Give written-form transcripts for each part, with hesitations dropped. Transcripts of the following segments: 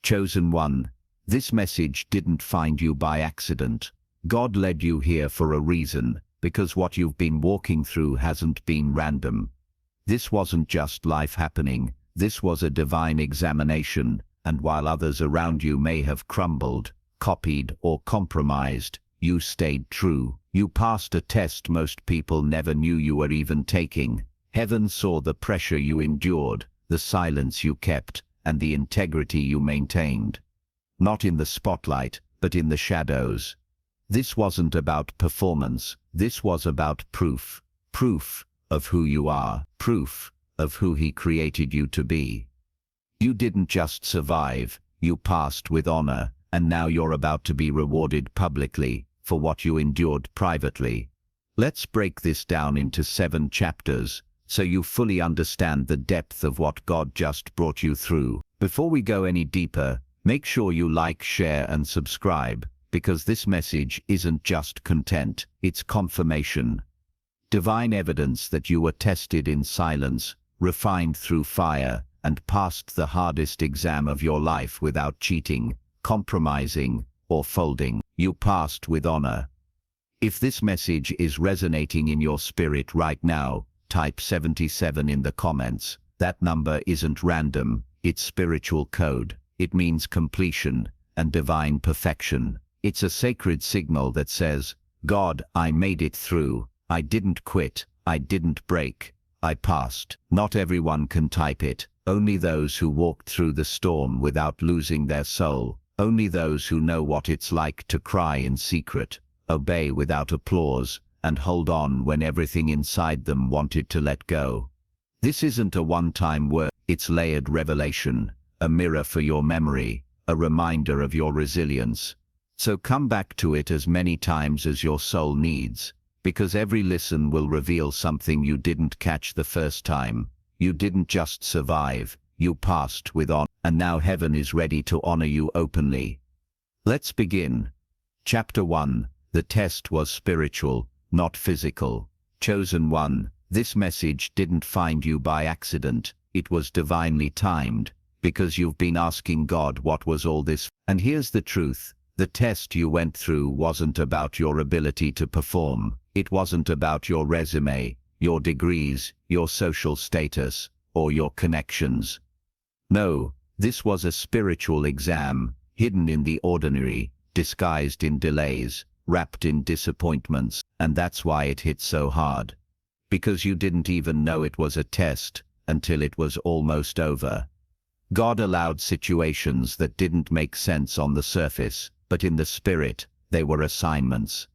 Chosen one, this message didn't find you by accident. God led you here for a reason, because what you've been walking through hasn't been random. This wasn't just life happening, this was a divine examination, and while others around you may have crumbled, copied, or compromised, you stayed true. You passed a test most people never knew you were even taking. Heaven saw the pressure you endured, the silence you kept, and the integrity you maintained. Not in the spotlight, but in the shadows. This wasn't about performance, this was about proof. Proof of who you are, proof of who He created you to be. You didn't just survive, you passed with honor, and now you're about to be rewarded publicly for what you endured privately. Let's break this down into 7 chapters, so you fully understand the depth of what God just brought you through. Before we go any deeper, make sure you like, share, and subscribe, because this message isn't just content, it's confirmation. Divine evidence that you were tested in silence, refined through fire, and passed the hardest exam of your life without cheating, compromising, or folding. You passed with honor. If this message is resonating in your spirit right now, type 77 in the comments. That number isn't random, it's spiritual code. It means completion and divine perfection. It's a sacred signal that says, God, I made it through. I didn't quit. I didn't break. I passed. Not everyone can type it. Only those who walked through the storm without losing their soul. Only those who know what it's like to cry in secret, obey without applause, and hold on when everything inside them wanted to let go. This isn't a one-time word, it's layered revelation, a mirror for your memory, a reminder of your resilience. So come back to it as many times as your soul needs, because every listen will reveal something you didn't catch the first time. You didn't just survive, you passed with honor, and now heaven is ready to honor you openly. Let's begin. Chapter 1. The test was spiritual, not physical. Chosen one, this message didn't find you by accident, it was divinely timed, because you've been asking God what was all this. And here's the truth, the test you went through wasn't about your ability to perform, it wasn't about your resume, your degrees, your social status, or your connections. No, this was a spiritual exam, hidden in the ordinary, disguised in delays, wrapped in disappointments, and that's why it hit so hard. Because you didn't even know it was a test until it was almost over. God allowed situations that didn't make sense on the surface, but in the spirit, they were assignments.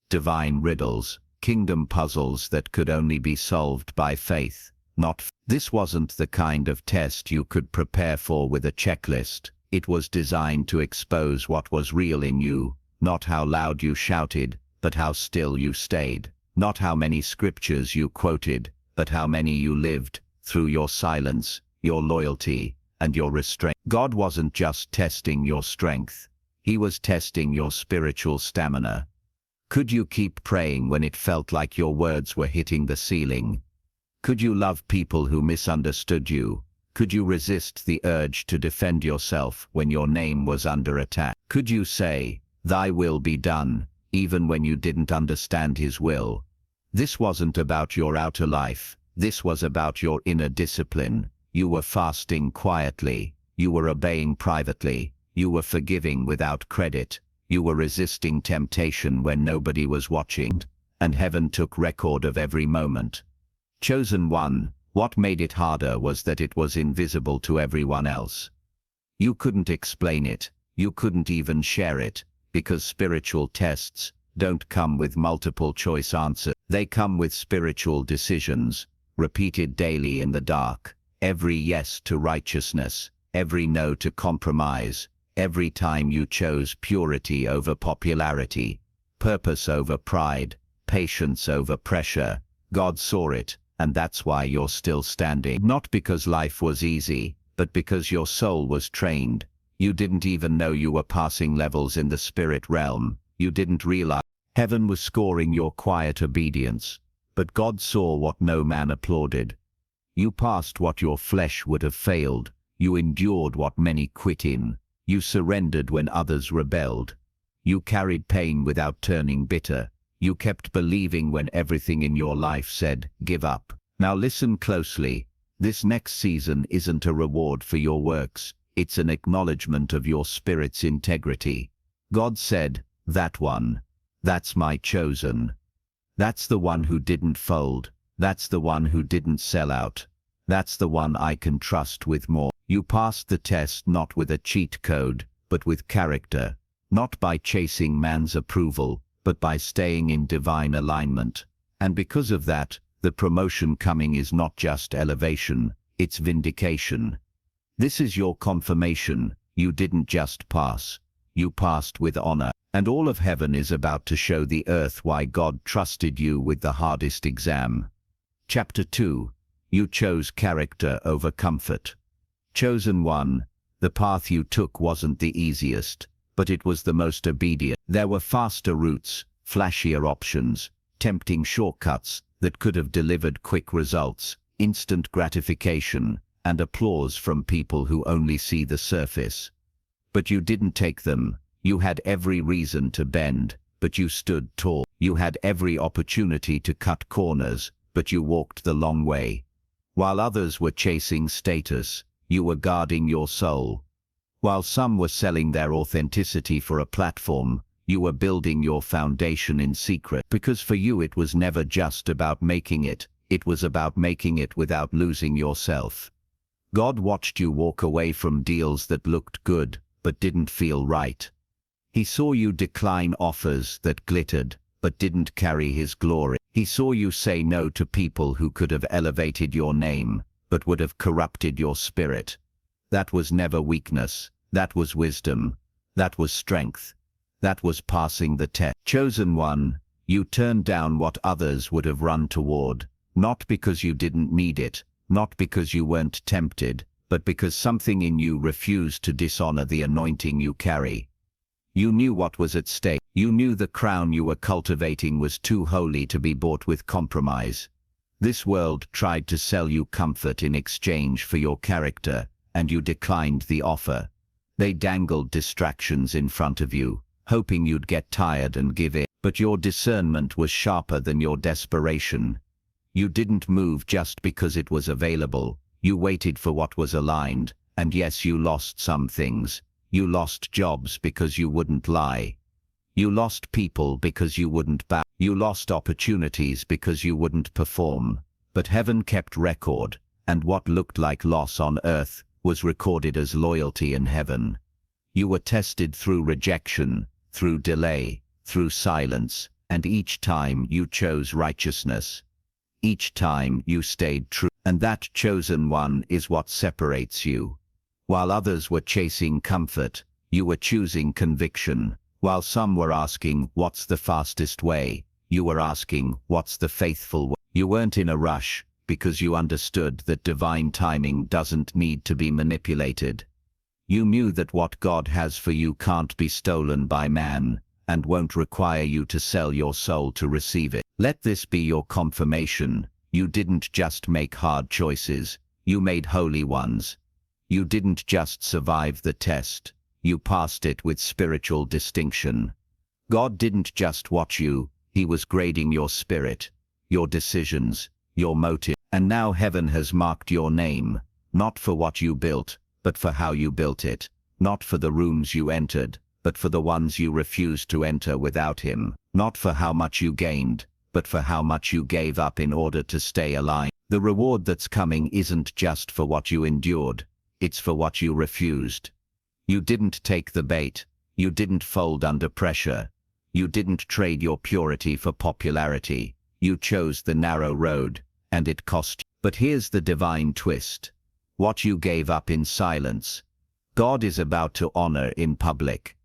Divine riddles, kingdom puzzles that could only be solved by faith, not. This wasn't the kind of test you could prepare for with a checklist. It was designed to expose what was real in you, not how loud you shouted, but how still you stayed. Not how many scriptures you quoted, but how many you lived, through your silence, your loyalty, and your restraint. God wasn't just testing your strength. He was testing your spiritual stamina. Could you keep praying when it felt like your words were hitting the ceiling? Could you love people who misunderstood you? Could you resist the urge to defend yourself when your name was under attack? Could you say, "Thy will be done," even when you didn't understand His will? This wasn't about your outer life, this was about your inner discipline. You were fasting quietly, you were obeying privately, you were forgiving without credit, you were resisting temptation when nobody was watching, and heaven took record of every moment. Chosen one, what made it harder was that it was invisible to everyone else. You couldn't explain it, you couldn't even share it, because spiritual tests don't come with multiple choice answers. They come with spiritual decisions, repeated daily in the dark. Every yes to righteousness, every no to compromise, every time you chose purity over popularity, purpose over pride, patience over pressure. God saw it, and that's why you're still standing. Not because life was easy, but because your soul was trained. You didn't even know you were passing levels in the spirit realm. You didn't realize heaven was scoring your quiet obedience. But God saw what no man applauded. You passed what your flesh would have failed. You endured what many quit in. You surrendered when others rebelled. You carried pain without turning bitter. You kept believing when everything in your life said, give up. Now listen closely. This next season isn't a reward for your works. It's an acknowledgement of your spirit's integrity. God said, that one. That's my chosen. That's the one who didn't fold. That's the one who didn't sell out. That's the one I can trust with more. You passed the test not with a cheat code, but with character. Not by chasing man's approval, but by staying in divine alignment. And because of that, the promotion coming is not just elevation, it's vindication. This is your confirmation. You didn't just pass. You passed with honor. And all of heaven is about to show the earth why God trusted you with the hardest exam. Chapter 2. You chose character over comfort. Chosen one, the path you took wasn't the easiest, but it was the most obedient. There were faster routes, flashier options, tempting shortcuts that could have delivered quick results, instant gratification, and applause from people who only see the surface. But you didn't take them. You had every reason to bend, but you stood tall. You had every opportunity to cut corners, but you walked the long way. While others were chasing status, you were guarding your soul. While some were selling their authenticity for a platform, you were building your foundation in secret. Because for you it was never just about making it was about making it without losing yourself. God watched you walk away from deals that looked good, but didn't feel right. He saw you decline offers that glittered, but didn't carry his glory. He saw you say no to people who could have elevated your name, but would have corrupted your spirit. That was never weakness. That was wisdom. That was strength. That was passing the test. Chosen one, you turned down what others would have run toward, not because you didn't need it, not because you weren't tempted, but because something in you refused to dishonor the anointing you carry. You knew what was at stake. You knew the crown you were cultivating was too holy to be bought with compromise. This world tried to sell you comfort in exchange for your character, and you declined the offer. They dangled distractions in front of you, hoping you'd get tired and give in. But your discernment was sharper than your desperation. You didn't move just because it was available. You waited for what was aligned, and yes, you lost some things. You lost jobs because you wouldn't lie. You lost people because you wouldn't bow. You lost opportunities because you wouldn't perform. But heaven kept record, and what looked like loss on earth was recorded as loyalty in heaven. You were tested through rejection, through delay, through silence, and each time you chose righteousness. Each time you stayed true. And that chosen one is what separates you. While others were chasing comfort, you were choosing conviction. While some were asking, what's the fastest way? You were asking, what's the faithful way? You weren't in a rush, because you understood that divine timing doesn't need to be manipulated. You knew that what God has for you can't be stolen by man, and won't require you to sell your soul to receive it. Let this be your confirmation. You didn't just make hard choices, you made holy ones. You didn't just survive the test, you passed it with spiritual distinction. God didn't just watch you, he was grading your spirit, your decisions, your motive. And now heaven has marked your name, not for what you built, but for how you built it. Not for the rooms you entered, but for the ones you refused to enter without him. Not for how much you gained, but for how much you gave up in order to stay aligned. The reward that's coming isn't just for what you endured, it's for what you refused. You didn't take the bait, you didn't fold under pressure, you didn't trade your purity for popularity, you chose the narrow road, and it cost you. But here's the divine twist. What you gave up in silence, God is about to honor in public.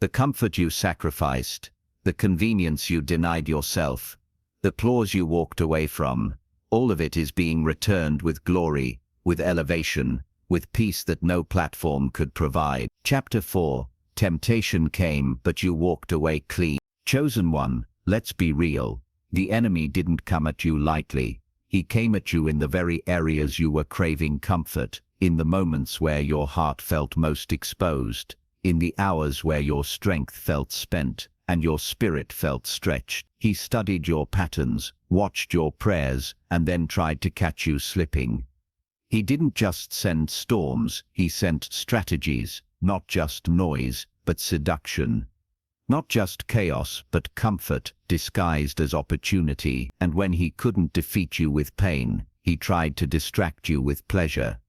The comfort you sacrificed, the convenience you denied yourself, the applause you walked away from, all of it is being returned with glory, with elevation, with peace that no platform could provide. Chapter 4. Temptation came, but you walked away clean. Chosen one, let's be real. The enemy didn't come at you lightly. He came at you in the very areas you were craving comfort, in the moments where your heart felt most exposed, in the hours where your strength felt spent and your spirit felt stretched. He studied your patterns, watched your prayers, and then tried to catch you slipping. He didn't just send storms, he sent strategies, not just noise, but seduction. Not just chaos, but comfort, disguised as opportunity. And when he couldn't defeat you with pain, he tried to distract you with pleasure.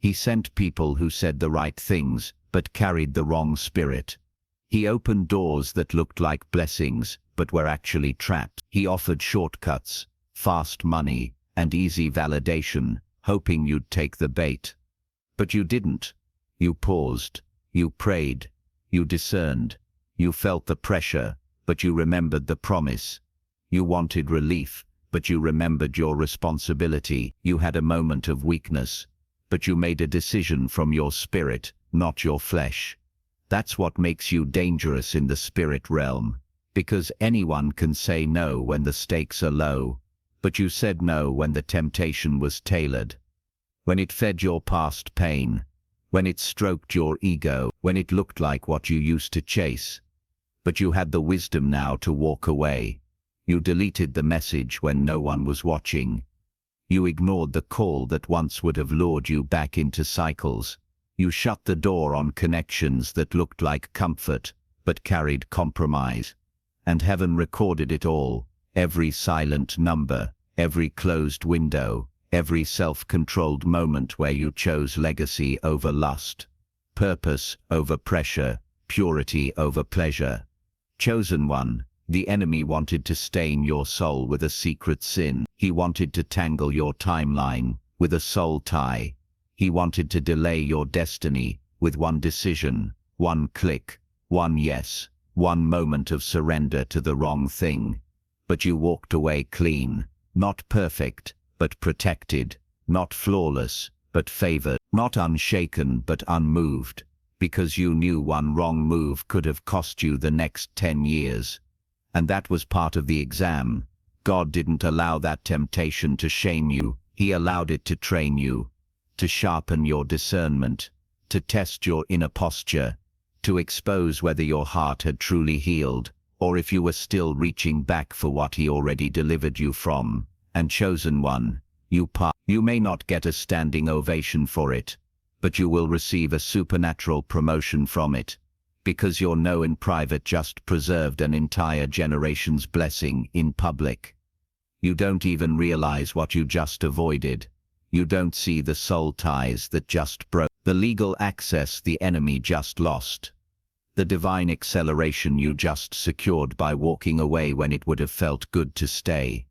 He sent people who said the right things, but carried the wrong spirit. He opened doors that looked like blessings, but were actually traps. He offered shortcuts, fast money, and easy validation, hoping you'd take the bait. But you didn't. You paused. You prayed. You discerned. You felt the pressure, but you remembered the promise. You wanted relief, but you remembered your responsibility. You had a moment of weakness, but you made a decision from your spirit, not your flesh. That's what makes you dangerous in the spirit realm, because anyone can say no when the stakes are low, but you said no when the temptation was tailored, when it fed your past pain, when it stroked your ego, when it looked like what you used to chase. But you had the wisdom now to walk away. You deleted the message when no one was watching. You ignored the call that once would have lured you back into cycles. You shut the door on connections that looked like comfort, but carried compromise. And heaven recorded it all, every silent number, every closed window, every self-controlled moment where you chose legacy over lust, purpose over pressure, purity over pleasure. Chosen one, the enemy wanted to stain your soul with a secret sin. He wanted to tangle your timeline with a soul tie. He wanted to delay your destiny with one decision, one click, one yes, one moment of surrender to the wrong thing. But you walked away clean, not perfect, but protected, not flawless, but favored, not unshaken, but unmoved, because you knew one wrong move could have cost you the next 10 years. And that was part of the exam. God didn't allow that temptation to shame you. He allowed it to train you, to sharpen your discernment, to test your inner posture, to expose whether your heart had truly healed, or if you were still reaching back for what he already delivered you from. And chosen one, you may not get a standing ovation for it, but you will receive a supernatural promotion from it, because your no in private just preserved an entire generation's blessing in public. You don't even realize what you just avoided. You don't see the soul ties that just broke, the legal access the enemy just lost, the divine acceleration you just secured by walking away when it would have felt good to stay.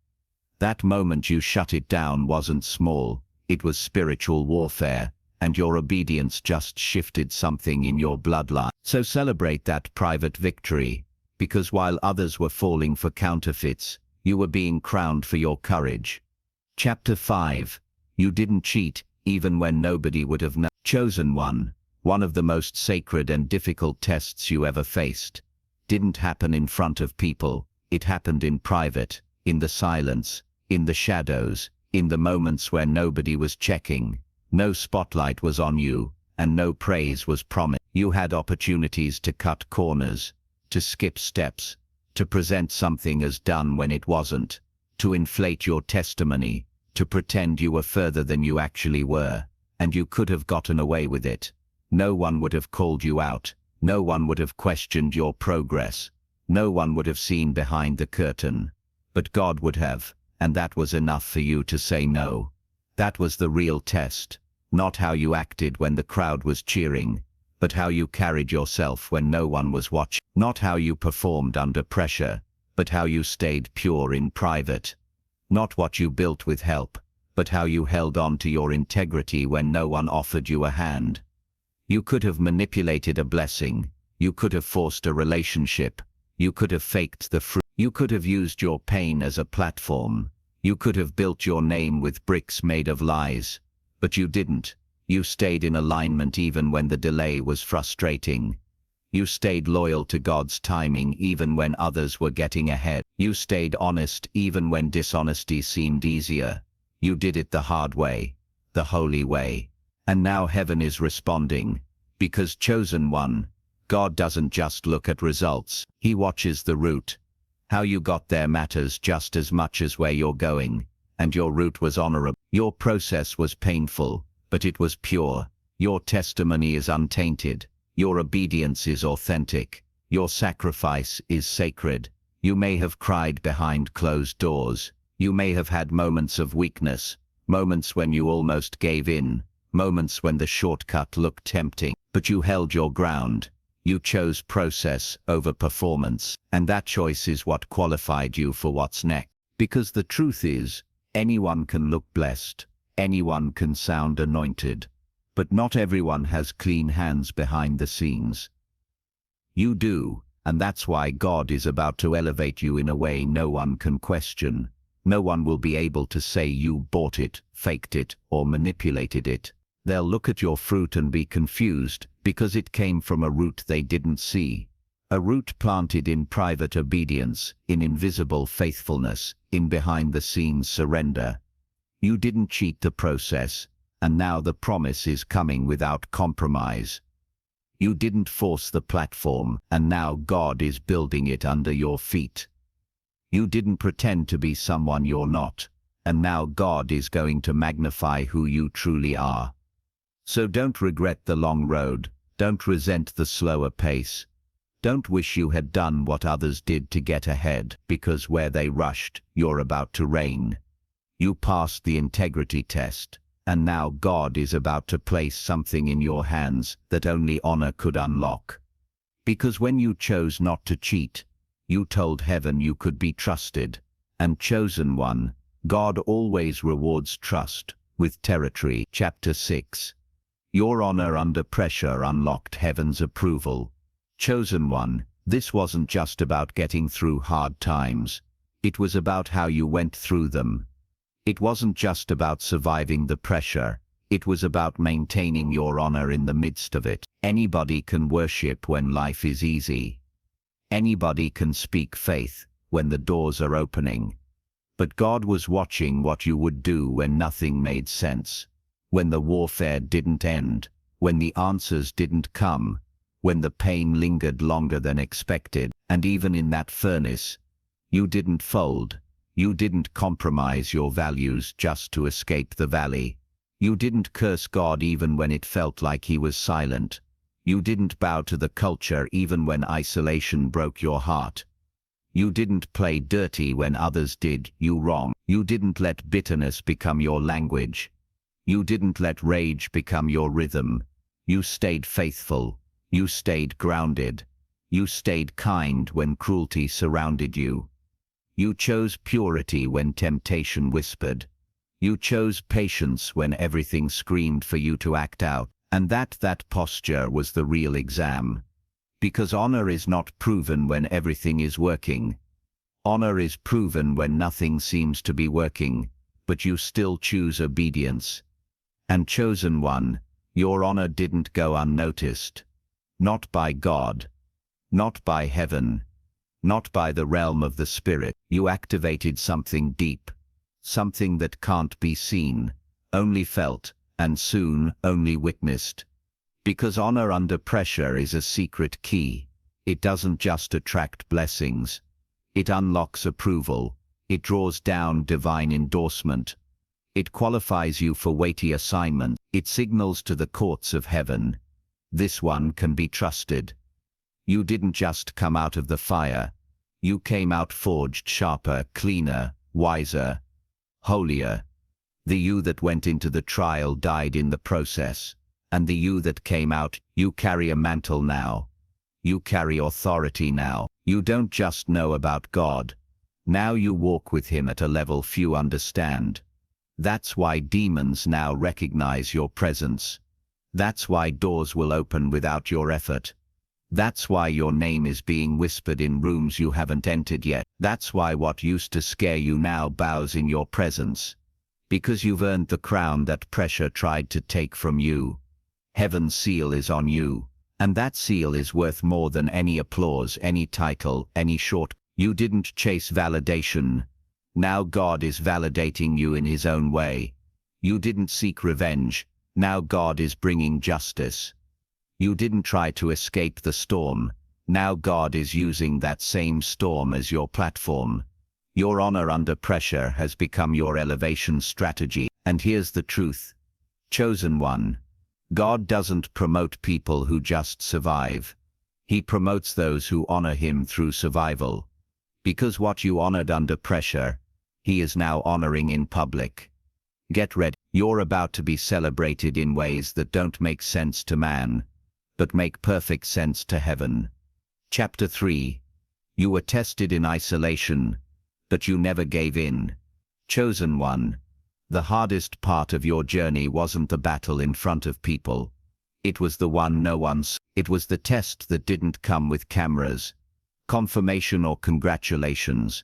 That moment you shut it down wasn't small, it was spiritual warfare, and your obedience just shifted something in your bloodline. So celebrate that private victory, because while others were falling for counterfeits, you were being crowned for your courage. Chapter 5. You didn't cheat, even when nobody would have known. Chosen one of the most sacred and difficult tests you ever faced, didn't happen in front of people, it happened in private, in the silence, in the shadows, in the moments where nobody was checking. No spotlight was on you, and no praise was promised. You had opportunities to cut corners, to skip steps, to present something as done when it wasn't, to inflate your testimony, to pretend you were further than you actually were, and you could have gotten away with it. No one would have called you out, no one would have questioned your progress, no one would have seen behind the curtain. But God would have, and that was enough for you to say no. That was the real test, not how you acted when the crowd was cheering, but how you carried yourself when no one was watching. Not how you performed under pressure, but how you stayed pure in private. Not what you built with help, but how you held on to your integrity when no one offered you a hand. You could have manipulated a blessing, you could have forced a relationship, you could have faked the fruit. You could have used your pain as a platform. You could have built your name with bricks made of lies. But you didn't. You stayed in alignment even when the delay was frustrating. You stayed loyal to God's timing even when others were getting ahead. You stayed honest even when dishonesty seemed easier. You did it the hard way, the holy way. And now heaven is responding. Because chosen one, God doesn't just look at results, He watches the root. How you got there matters just as much as where you're going, and your route was honorable. Your process was painful, but it was pure. Your testimony is untainted. Your obedience is authentic. Your sacrifice is sacred. You may have cried behind closed doors. You may have had moments of weakness, moments when you almost gave in, moments when the shortcut looked tempting, but you held your ground. You chose process over performance, and that choice is what qualified you for what's next. Because the truth is, anyone can look blessed, anyone can sound anointed, but not everyone has clean hands behind the scenes. You do, and that's why God is about to elevate you in a way no one can question. No one will be able to say you bought it, faked it, or manipulated it. They'll look at your fruit and be confused because it came from a root they didn't see. A root planted in private obedience, in invisible faithfulness, in behind-the-scenes surrender. You didn't cheat the process, and now the promise is coming without compromise. You didn't force the platform, and now God is building it under your feet. You didn't pretend to be someone you're not, and now God is going to magnify who you truly are. So don't regret the long road, don't resent the slower pace. Don't wish you had done what others did to get ahead, because where they rushed, you're about to reign. You passed the integrity test, and now God is about to place something in your hands that only honor could unlock. Because when you chose not to cheat, you told heaven you could be trusted, and chosen one, God always rewards trust, with territory. Chapter 6. Your honor under pressure unlocked heaven's approval. Chosen one, this wasn't just about getting through hard times. It was about how you went through them. It wasn't just about surviving the pressure. It was about maintaining your honor in the midst of it. Anybody can worship when life is easy. Anybody can speak faith when the doors are opening. But God was watching what you would do when nothing made sense. When the warfare didn't end, when the answers didn't come, when the pain lingered longer than expected, and even in that furnace, you didn't fold. You didn't compromise your values just to escape the valley. You didn't curse God even when it felt like He was silent. You didn't bow to the culture even when isolation broke your heart. You didn't play dirty when others did you wrong. You didn't let bitterness become your language. You didn't let rage become your rhythm. You stayed faithful. You stayed grounded. You stayed kind when cruelty surrounded you. You chose purity when temptation whispered. You chose patience when everything screamed for you to act out. And that posture was the real exam. Because honor is not proven when everything is working. Honor is proven when nothing seems to be working, but you still choose obedience. And chosen one, your honor didn't go unnoticed. Not by God. Not by heaven. Not by the realm of the spirit. You activated something deep. Something that can't be seen, only felt, and soon only witnessed. Because honor under pressure is a secret key. It doesn't just attract blessings. It unlocks approval. It draws down divine endorsement. It qualifies you for weighty assignment. It signals to the courts of heaven. This one can be trusted. You didn't just come out of the fire. You came out forged sharper, cleaner, wiser, holier. The you that went into the trial died in the process. And the you that came out, you carry a mantle now. You carry authority now. You don't just know about God. Now you walk with Him at a level few understand. That's why demons now recognize your presence. That's why doors will open without your effort. That's why your name is being whispered in rooms you haven't entered yet. That's why what used to scare you now bows in your presence. Because you've earned the crown that pressure tried to take from you. Heaven's seal is on you. And that seal is worth more than any applause, any title, any short. You didn't chase validation. Now God is validating you in His own way. You didn't seek revenge. Now God is bringing justice. You didn't try to escape the storm. Now God is using that same storm as your platform. Your honor under pressure has become your elevation strategy. And here's the truth. Chosen one. God doesn't promote people who just survive. He promotes those who honor him through survival. Because what you honored under pressure, he is now honoring in public. Get ready. You're about to be celebrated in ways that don't make sense to man, but make perfect sense to heaven. Chapter 3. You were tested in isolation, but you never gave in. Chosen one. The hardest part of your journey wasn't the battle in front of people. It was the one no one saw. It was the test that didn't come with cameras, confirmation or congratulations.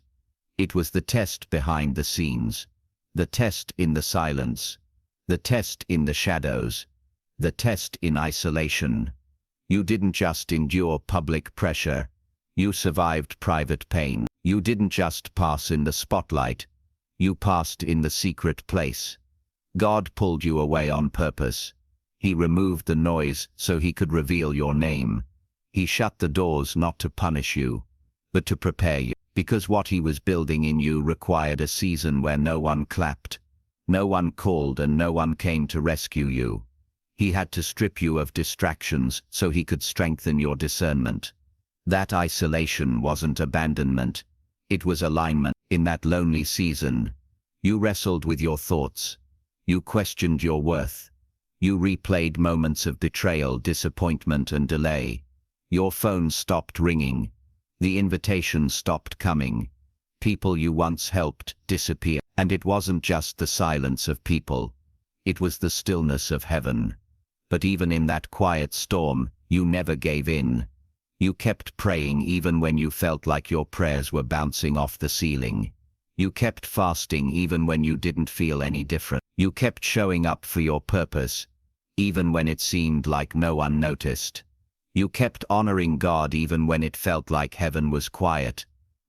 It was the test behind the scenes. The test in the silence. The test in the shadows. The test in isolation. You didn't just endure public pressure. You survived private pain. You didn't just pass in the spotlight. You passed in the secret place. God pulled you away on purpose. He removed the noise so he could reveal your name. He shut the doors not to punish you, but to prepare you. Because what he was building in you required a season where no one clapped, no one called, and no one came to rescue you. He had to strip you of distractions so he could strengthen your discernment. That isolation wasn't abandonment. It was alignment. In that lonely season, you wrestled with your thoughts. You questioned your worth. You replayed moments of betrayal, disappointment, and delay. Your phone stopped ringing. The invitations stopped coming. People you once helped disappeared. And it wasn't just the silence of people. It was the stillness of heaven. But even in that quiet storm, you never gave in. You kept praying even when you felt like your prayers were bouncing off the ceiling. You kept fasting even when you didn't feel any different. You kept showing up for your purpose, even when it seemed like no one noticed. You kept honoring God even when it felt like heaven was quiet.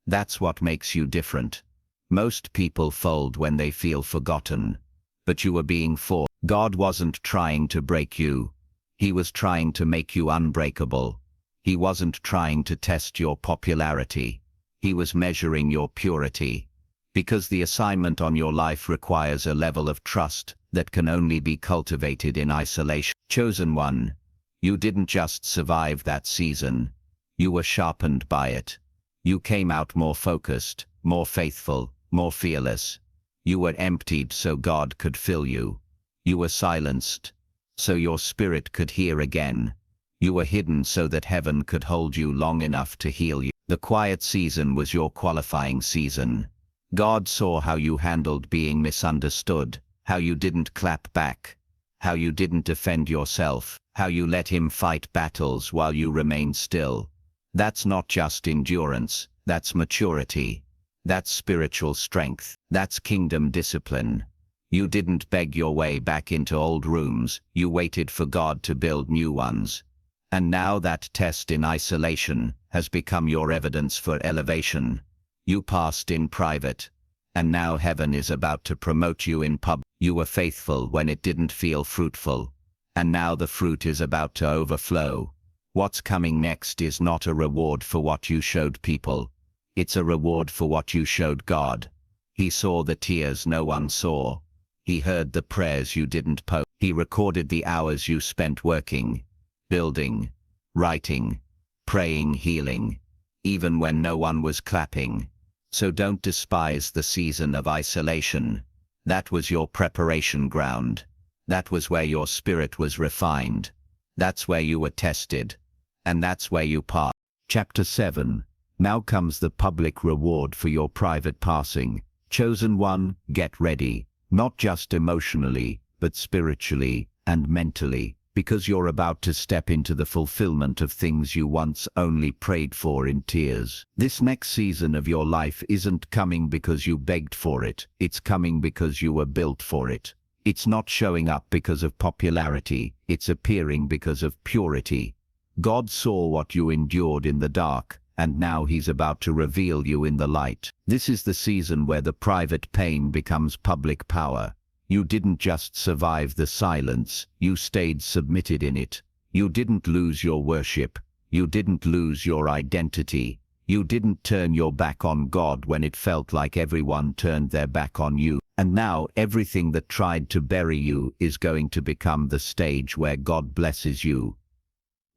That's what makes you different. Most people fold when they feel forgotten. But you were being forced. God wasn't trying to break you. He was trying to make you unbreakable. He wasn't trying to test your popularity. He was measuring your purity. Because the assignment on your life requires a level of trust that can only be cultivated in isolation. Chosen one. You didn't just survive that season. You were sharpened by it. You came out more focused, more faithful, more fearless. You were emptied so God could fill you. You were silenced so your spirit could hear again. You were hidden so that heaven could hold you long enough to heal you. The quiet season was your qualifying season. God saw how you handled being misunderstood, how you didn't clap back, how you didn't defend yourself, how you let him fight battles while you remained still. That's not just endurance, that's maturity. That's spiritual strength. That's kingdom discipline. You didn't beg your way back into old rooms, you waited for God to build new ones. And now that test in isolation has become your evidence for elevation. You passed in private, and now heaven is about to promote you in public. You were faithful when it didn't feel fruitful, and now the fruit is about to overflow. What's coming next is not a reward for what you showed people. It's a reward for what you showed God. He saw the tears no one saw. He heard the prayers you didn't post. He recorded the hours you spent working, building, writing, praying, healing, even when no one was clapping. So don't despise the season of isolation. That was your preparation ground. That was where your spirit was refined. That's where you were tested. And that's where you passed. Chapter 7. Now comes the public reward for your private passing. Chosen one, get ready. Not just emotionally, but spiritually and mentally. Because you're about to step into the fulfillment of things you once only prayed for in tears. This next season of your life isn't coming because you begged for it. It's coming because you were built for it. It's not showing up because of popularity. It's appearing because of purity. God saw what you endured in the dark, and now he's about to reveal you in the light. This is the season where the private pain becomes public power. You didn't just survive the silence, you stayed submitted in it. You didn't lose your worship. You didn't lose your identity. You didn't turn your back on God when it felt like everyone turned their back on you. And now everything that tried to bury you is going to become the stage where God blesses you.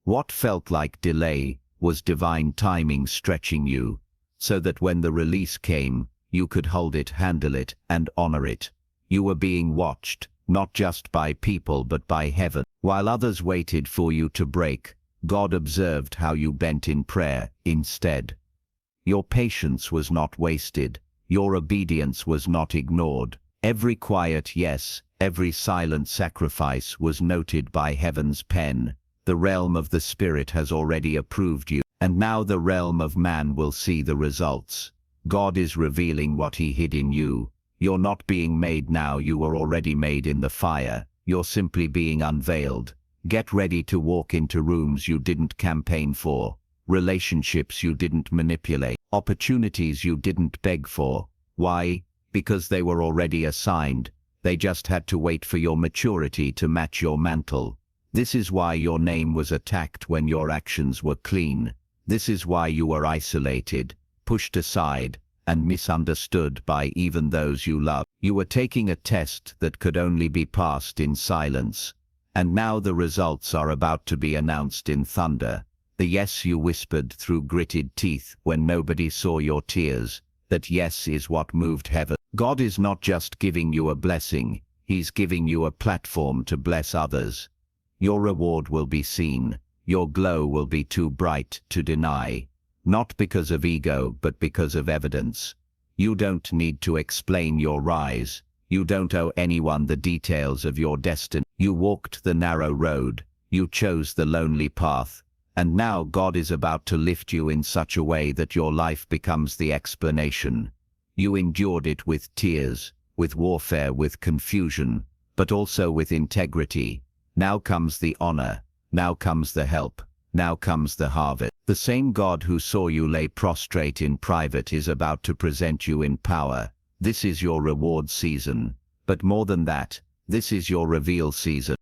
What felt like delay was divine timing stretching you, so that when the release came, you could hold it, handle it, and honor it. You were being watched, not just by people but by heaven. While others waited for you to break, God observed how you bent in prayer instead. Your patience was not wasted. Your obedience was not ignored. Every quiet yes, every silent sacrifice was noted by heaven's pen. The realm of the Spirit has already approved you, and now the realm of man will see the results. God is revealing what He hid in you. You're not being made now, you were already made in the fire. You're simply being unveiled. Get ready to walk into rooms you didn't campaign for, relationships you didn't manipulate, opportunities you didn't beg for. Why? Because they were already assigned. They just had to wait for your maturity to match your mantle. This is why your name was attacked when your actions were clean. This is why you were isolated, pushed aside, and misunderstood by even those you love. You were taking a test that could only be passed in silence. And now the results are about to be announced in thunder. The yes you whispered through gritted teeth when nobody saw your tears. That yes is what moved heaven. God is not just giving you a blessing, He's giving you a platform to bless others. Your reward will be seen. Your glow will be too bright to deny. Not because of ego, but because of evidence. You don't need to explain your rise. You don't owe anyone the details of your destiny. You walked the narrow road. You chose the lonely path. And now God is about to lift you in such a way that your life becomes the explanation. You endured it with tears, with warfare, with confusion, but also with integrity. Now comes the honor. Now comes the help. Now comes the harvest. The same God who saw you lay prostrate in private is about to present you in power. This is your reward season. But more than that, this is your reveal season.